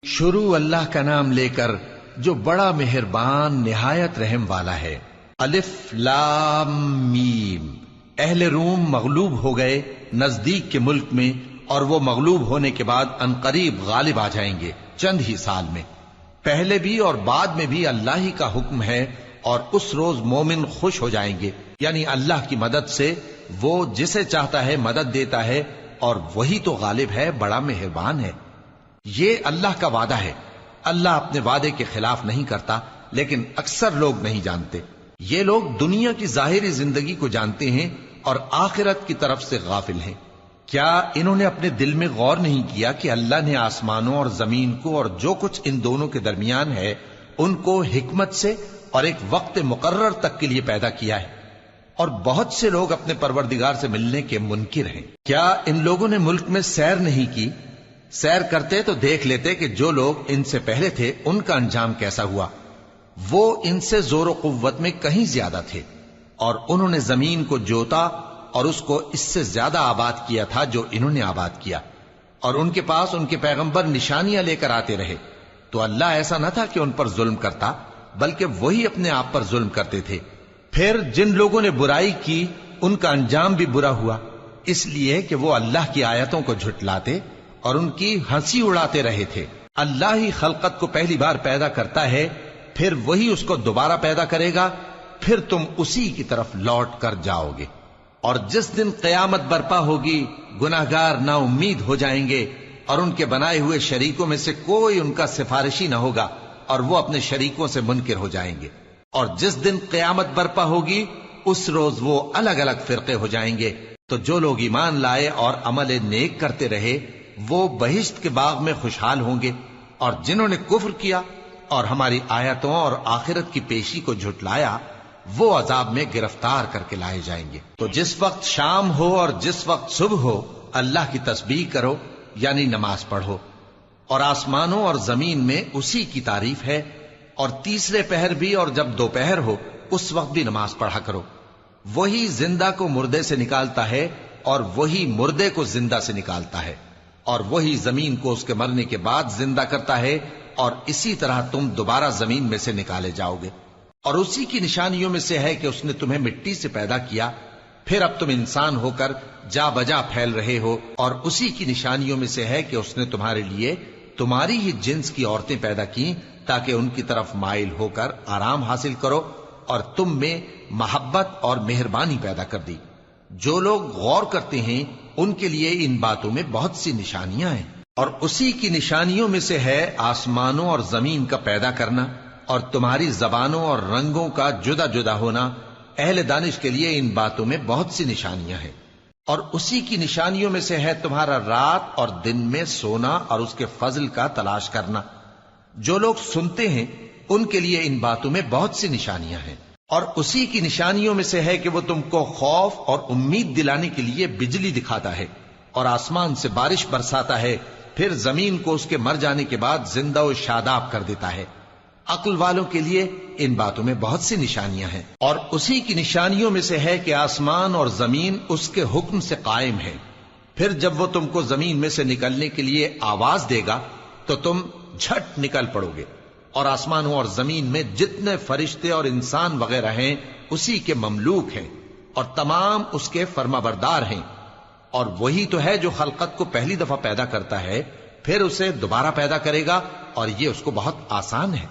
شروع اللہ کا نام لے کر جو بڑا مہربان نہایت رحم والا ہے۔ الف لام میم۔ اہل روم مغلوب ہو گئے نزدیک کے ملک میں، اور وہ مغلوب ہونے کے بعد عنقریب غالب آ جائیں گے چند ہی سال میں۔ پہلے بھی اور بعد میں بھی اللہ ہی کا حکم ہے، اور اس روز مومن خوش ہو جائیں گے، یعنی اللہ کی مدد سے وہ جسے چاہتا ہے مدد دیتا ہے، اور وہی تو غالب ہے، بڑا مہربان ہے۔ یہ اللہ کا وعدہ ہے، اللہ اپنے وعدے کے خلاف نہیں کرتا، لیکن اکثر لوگ نہیں جانتے۔ یہ لوگ دنیا کی ظاہری زندگی کو جانتے ہیں اور آخرت کی طرف سے غافل ہیں۔ کیا انہوں نے اپنے دل میں غور نہیں کیا کہ اللہ نے آسمانوں اور زمین کو اور جو کچھ ان دونوں کے درمیان ہے ان کو حکمت سے اور ایک وقت مقرر تک کے لیے پیدا کیا ہے، اور بہت سے لوگ اپنے پروردگار سے ملنے کے منکر ہیں۔ کیا ان لوگوں نے ملک میں سیر نہیں کی؟ سیر کرتے تو دیکھ لیتے کہ جو لوگ ان سے پہلے تھے ان کا انجام کیسا ہوا۔ وہ ان سے زور و قوت میں کہیں زیادہ تھے، اور انہوں نے زمین کو جوتا اور اس کو اس سے زیادہ آباد کیا تھا جو انہوں نے آباد کیا، اور ان کے پاس ان کے پیغمبر نشانیاں لے کر آتے رہے۔ تو اللہ ایسا نہ تھا کہ ان پر ظلم کرتا، بلکہ وہی اپنے آپ پر ظلم کرتے تھے۔ پھر جن لوگوں نے برائی کی ان کا انجام بھی برا ہوا، اس لیے کہ وہ اللہ کی آیتوں کو جھٹلاتے اور ان کی ہنسی اڑاتے رہے تھے۔ اللہ ہی خلقت کو پہلی بار پیدا کرتا ہے، پھر وہی اس کو دوبارہ پیدا کرے گا، پھر تم اسی کی طرف لوٹ کر جاؤ گے۔ اور جس دن قیامت برپا ہوگی گناہگار نا امید ہو جائیں گے، اور ان کے بنائے ہوئے شریکوں میں سے کوئی ان کا سفارشی نہ ہوگا، اور وہ اپنے شریکوں سے منکر ہو جائیں گے۔ اور جس دن قیامت برپا ہوگی اس روز وہ الگ الگ فرقے ہو جائیں گے۔ تو جو لوگ ایمان لائے اور عمل نیک کرتے رہے وہ بہشت کے باغ میں خوشحال ہوں گے، اور جنہوں نے کفر کیا اور ہماری آیتوں اور آخرت کی پیشی کو جھٹلایا وہ عذاب میں گرفتار کر کے لائے جائیں گے۔ تو جس وقت شام ہو اور جس وقت صبح ہو اللہ کی تسبیح کرو، یعنی نماز پڑھو، اور آسمانوں اور زمین میں اسی کی تعریف ہے، اور تیسرے پہر بھی اور جب دوپہر ہو اس وقت بھی نماز پڑھا کرو۔ وہی زندہ کو مردے سے نکالتا ہے اور وہی مردے کو زندہ سے نکالتا ہے، اور وہی زمین کو اس کے مرنے کے بعد زندہ کرتا ہے، اور اسی طرح تم دوبارہ زمین میں سے نکالے جاؤ گے۔ اور اسی کی نشانیوں میں سے ہے کہ اس نے تمہیں مٹی سے پیدا کیا، پھر اب تم انسان ہو کر جا بجا پھیل رہے ہو، اور اسی کی نشانیوں میں سے ہے کہ اس نے تمہارے لیے تمہاری ہی جنس کی عورتیں پیدا کی تاکہ ان کی طرف مائل ہو کر آرام حاصل کرو، اور تم میں محبت اور مہربانی پیدا کر دی۔ جو لوگ غور کرتے ہیں ان کے لیے ان باتوں میں بہت سی نشانیاں ہیں۔ اور اسی کی نشانیوں میں سے ہے آسمانوں اور زمین کا پیدا کرنا، اور تمہاری زبانوں اور رنگوں کا جدا جدا ہونا۔ اہل دانش کے لیے ان باتوں میں بہت سی نشانیاں ہیں۔ اور اسی کی نشانیوں میں سے ہے تمہارا رات اور دن میں سونا اور اس کے فضل کا تلاش کرنا۔ جو لوگ سنتے ہیں ان کے لیے ان باتوں میں بہت سی نشانیاں ہیں۔ اور اسی کی نشانیوں میں سے ہے کہ وہ تم کو خوف اور امید دلانے کے لیے بجلی دکھاتا ہے، اور آسمان سے بارش برساتا ہے، پھر زمین کو اس کے مر جانے کے بعد زندہ و شاداب کر دیتا ہے۔ عقل والوں کے لیے ان باتوں میں بہت سی نشانیاں ہیں۔ اور اسی کی نشانیوں میں سے ہے کہ آسمان اور زمین اس کے حکم سے قائم ہے، پھر جب وہ تم کو زمین میں سے نکلنے کے لیے آواز دے گا تو تم جھٹ نکل پڑو گے۔ اور آسمانوں اور زمین میں جتنے فرشتے اور انسان وغیرہ ہیں اسی کے مملوک ہیں، اور تمام اس کے فرما بردار ہیں۔ اور وہی تو ہے جو خلقت کو پہلی دفعہ پیدا کرتا ہے، پھر اسے دوبارہ پیدا کرے گا، اور یہ اس کو بہت آسان ہے۔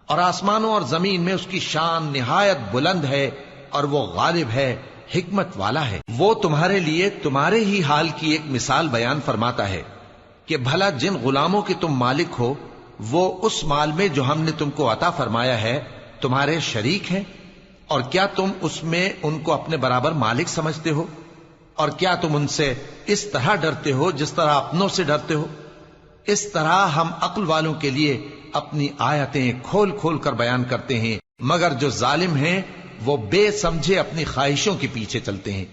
اور آسمانوں اور زمین میں اس کی شان نہایت بلند ہے، اور وہ غالب ہے، حکمت والا ہے۔ وہ تمہارے لیے تمہارے ہی حال کی ایک مثال بیان فرماتا ہے کہ بھلا جن غلاموں کے تم مالک ہو وہ اس مال میں جو ہم نے تم کو عطا فرمایا ہے تمہارے شریک ہیں، اور کیا تم اس میں ان کو اپنے برابر مالک سمجھتے ہو؟ اور کیا تم ان سے اس طرح ڈرتے ہو جس طرح اپنوں سے ڈرتے ہو؟ اس طرح ہم عقل والوں کے لیے اپنی آیتیں کھول کھول کر بیان کرتے ہیں، مگر جو ظالم ہیں وہ بے سمجھے اپنی خواہشوں کے پیچھے چلتے ہیں۔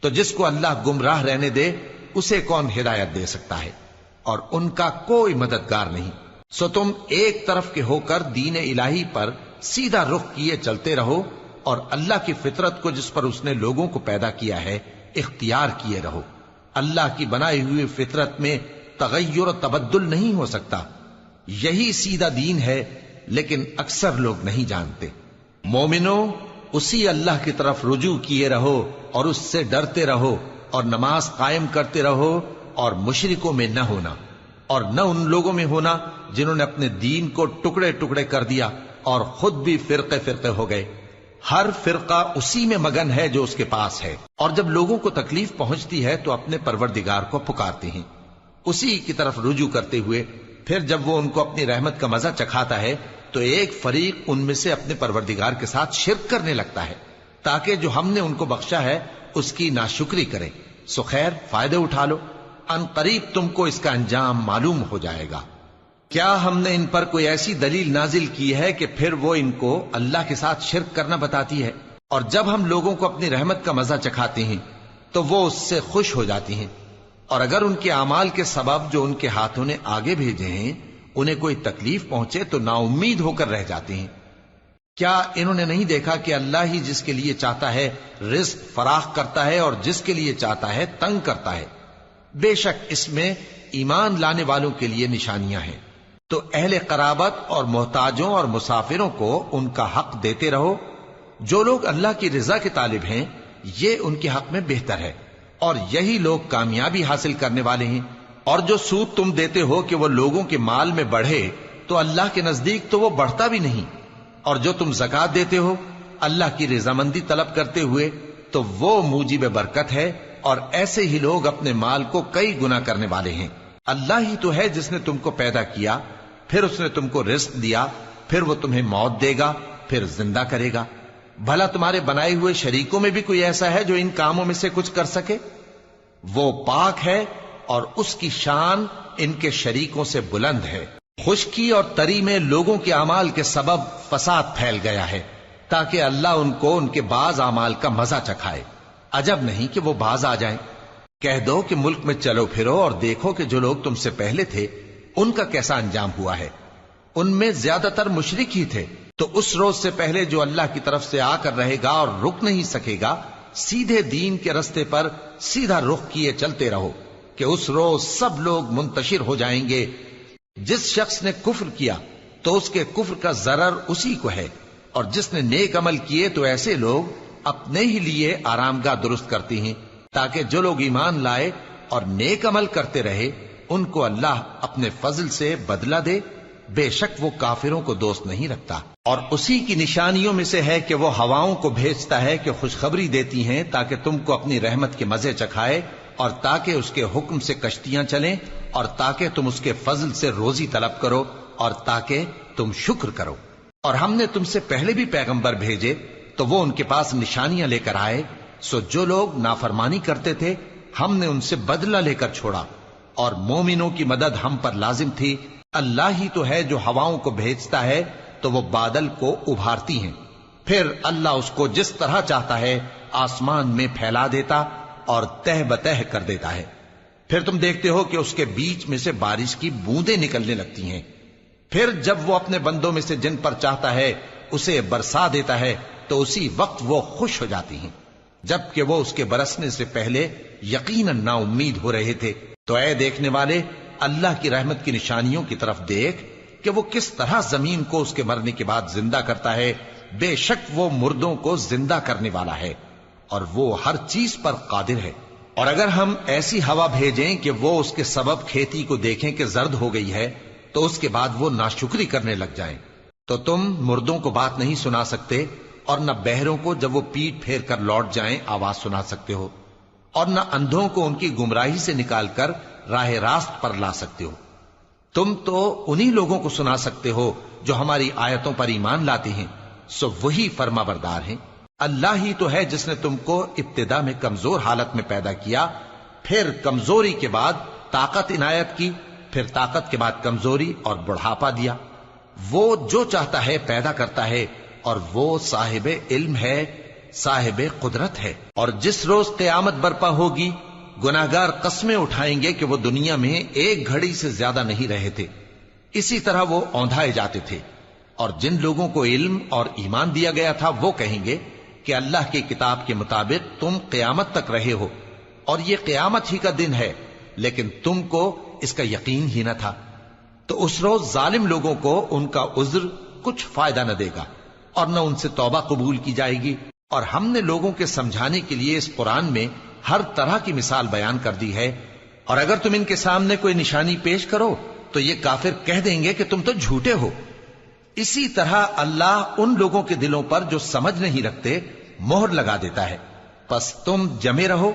تو جس کو اللہ گمراہ رہنے دے اسے کون ہدایت دے سکتا ہے، اور ان کا کوئی مددگار نہیں۔ سو تم ایک طرف کے ہو کر دین الہی پر سیدھا رخ کیے چلتے رہو، اور اللہ کی فطرت کو جس پر اس نے لوگوں کو پیدا کیا ہے اختیار کیے رہو۔ اللہ کی بنائی ہوئی فطرت میں تغیر و تبدل نہیں ہو سکتا۔ یہی سیدھا دین ہے، لیکن اکثر لوگ نہیں جانتے۔ مومنو، اسی اللہ کی طرف رجوع کیے رہو اور اس سے ڈرتے رہو، اور نماز قائم کرتے رہو، اور مشرکوں میں نہ ہونا، اور نہ ان لوگوں میں ہونا جنہوں نے اپنے دین کو ٹکڑے ٹکڑے کر دیا اور خود بھی فرقے فرقے ہو گئے۔ ہر فرقہ اسی میں مگن ہے جو اس کے پاس ہے، اور جب لوگوں کو تکلیف پہنچتی ہے تو اپنے پروردگار کو پکارتے ہیں، اسی کی طرف رجوع کرتے ہوئے۔ پھر جب وہ ان کو اپنی رحمت کا مزہ چکھاتا ہے تو ایک فریق ان میں سے اپنے پروردگار کے ساتھ شرک کرنے لگتا ہے، تاکہ جو ہم نے ان کو بخشا ہے اس کی ناشکری کریں۔ سو خیر، فائدے اٹھا لو، ان قریب تم کو اس کا انجام معلوم ہو جائے گا۔ کیا ہم نے ان پر کوئی ایسی دلیل نازل کی ہے کہ پھر وہ ان کو اللہ کے ساتھ شرک کرنا بتاتی ہے؟ اور جب ہم لوگوں کو اپنی رحمت کا مزہ چکھاتے ہیں تو وہ اس سے خوش ہو جاتی ہیں، اور اگر ان کے اعمال کے سبب جو ان کے ہاتھوں نے آگے بھیجے ہیں انہیں کوئی تکلیف پہنچے تو نا امید ہو کر رہ جاتے ہیں۔ کیا انہوں نے نہیں دیکھا کہ اللہ ہی جس کے لیے چاہتا ہے رزق فراخ کرتا ہے اور جس کے لیے چاہتا ہے تنگ کرتا ہے؟ بے شک اس میں ایمان لانے والوں کے لیے نشانیاں ہیں۔ تو اہل قرابت اور محتاجوں اور مسافروں کو ان کا حق دیتے رہو۔ جو لوگ اللہ کی رضا کے طالب ہیں یہ ان کے حق میں بہتر ہے، اور یہی لوگ کامیابی حاصل کرنے والے ہیں۔ اور جو سود تم دیتے ہو کہ وہ لوگوں کے مال میں بڑھے تو اللہ کے نزدیک تو وہ بڑھتا بھی نہیں، اور جو تم زکوٰۃ دیتے ہو اللہ کی رضامندی طلب کرتے ہوئے تو وہ موجب برکت ہے، اور ایسے ہی لوگ اپنے مال کو کئی گنا کرنے والے ہیں۔ اللہ ہی تو ہے جس نے تم کو پیدا کیا، پھر اس نے تم کو رزق دیا، پھر وہ تمہیں موت دے گا، پھر زندہ کرے گا۔ بھلا تمہارے بنائے ہوئے شریکوں میں بھی کوئی ایسا ہے جو ان کاموں میں سے کچھ کر سکے؟ وہ پاک ہے اور اس کی شان ان کے شریکوں سے بلند ہے۔ خشکی اور تری میں لوگوں کے اعمال کے سبب فساد پھیل گیا ہے، تاکہ اللہ ان کو ان کے بعض اعمال کا مزہ چکھائے۔ عجب نہیں کہ وہ باز آ جائیں۔ کہہ دو کہ ملک میں چلو پھرو اور دیکھو کہ جو لوگ تم سے پہلے تھے ان کا کیسا انجام ہوا ہے۔ ان میں زیادہ تر مشرک ہی تھے۔ تو اس روز سے پہلے جو اللہ کی طرف سے آ کر رہے گا اور رک نہیں سکے گا، سیدھے دین کے رستے پر سیدھا رخ کیے چلتے رہو، کہ اس روز سب لوگ منتشر ہو جائیں گے۔ جس شخص نے کفر کیا تو اس کے کفر کا ضرر اسی کو ہے، اور جس نے نیک عمل کیے تو ایسے لوگ اپنے ہی لیے آرامگاہ درست کرتے ہیں، تاکہ جو لوگ ایمان لائے اور نیک عمل کرتے رہے ان کو اللہ اپنے فضل سے بدلہ دے۔ بے شک وہ کافروں کو دوست نہیں رکھتا۔ اور اسی کی نشانیوں میں سے ہے کہ وہ ہواؤں کو بھیجتا ہے کہ خوشخبری دیتی ہیں تاکہ تم کو اپنی رحمت کے مزے چکھائے، اور تاکہ اس کے حکم سے کشتیاں چلیں، اور تاکہ تم اس کے فضل سے روزی طلب کرو، اور تاکہ تم شکر کرو۔ اور ہم نے تم سے پہلے بھی پیغمبر بھیجے تو وہ ان کے پاس نشانیاں لے کر آئے، سو جو لوگ نافرمانی کرتے تھے ہم نے ان سے بدلہ لے کر چھوڑا، اور مومنوں کی مدد ہم پر لازم تھی۔ اللہ ہی تو ہے جو ہواؤں کو بھیجتا ہے تو وہ بادل کو ابھارتی ہیں، پھر اللہ اس کو جس طرح چاہتا ہے آسمان میں پھیلا دیتا اور تہ بتہ کر دیتا ہے۔ پھر تم دیکھتے ہو کہ اس کے بیچ میں سے بارش کی بوندیں نکلنے لگتی ہیں، پھر جب وہ اپنے بندوں میں سے جن پر چاہتا ہے اسے برسا دیتا ہے تو اسی وقت وہ خوش ہو جاتی ہیں، جبکہ وہ اس کے برسنے سے پہلے یقیناً نا امید ہو رہے تھے۔ تو اے دیکھنے والے، اللہ کی رحمت کی نشانیوں کی طرف دیکھ کہ وہ کس طرح زمین کو اس کے مرنے کے بعد زندہ کرتا ہے۔ بے شک وہ مردوں کو زندہ کرنے والا ہے اور وہ ہر چیز پر قادر ہے۔ اور اگر ہم ایسی ہوا بھیجیں کہ وہ اس کے سبب کھیتی کو دیکھیں کہ زرد ہو گئی ہے تو اس کے بعد وہ ناشکری کرنے لگ جائیں، تو تم مردوں کو بات نہیں سنا سکتے، اور نہ بہروں کو جب وہ پیٹ پھیر کر لوٹ جائیں آواز سنا سکتے ہو، اور نہ اندھوں کو ان کی گمراہی سے نکال کر راہ راست پر لا سکتے ہو۔ تم تو انہی لوگوں کو سنا سکتے ہو جو ہماری آیتوں پر ایمان لاتے ہیں، سو وہی فرما بردار ہیں۔ اللہ ہی تو ہے جس نے تم کو ابتدا میں کمزور حالت میں پیدا کیا، پھر کمزوری کے بعد طاقت عنایت کی، پھر طاقت کے بعد کمزوری اور بڑھاپا دیا۔ وہ جو چاہتا ہے پیدا کرتا ہے، اور وہ صاحب علم ہے، صاحب قدرت ہے۔ اور جس روز قیامت برپا ہوگی گناہگار قسمیں اٹھائیں گے کہ وہ دنیا میں ایک گھڑی سے زیادہ نہیں رہے تھے، اسی طرح وہ اوندھائے جاتے تھے۔ اور جن لوگوں کو علم اور ایمان دیا گیا تھا وہ کہیں گے کہ اللہ کی کتاب کے مطابق تم قیامت تک رہے ہو، اور یہ قیامت ہی کا دن ہے، لیکن تم کو اس کا یقین ہی نہ تھا۔ تو اس روز ظالم لوگوں کو ان کا عذر کچھ فائدہ نہ دے گا اور نہ ان سے توبہ قبول کی جائے گی. اور ہم نے لوگوں کے سمجھانے کے لیے اس قرآن میں ہر طرح کی مثال بیان کر دی ہے، اور اگر تم ان کے سامنے کوئی نشانی پیش کرو تو یہ کافر کہہ دیں گے کہ تم تو جھوٹے ہو. اسی طرح اللہ ان لوگوں کے دلوں پر جو سمجھ نہیں رکھتے مہر لگا دیتا ہے. پس تم جمے رہو،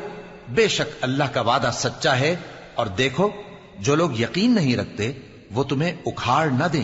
بے شک اللہ کا وعدہ سچا ہے، اور دیکھو جو لوگ یقین نہیں رکھتے وہ تمہیں اکھاڑ نہ دیں.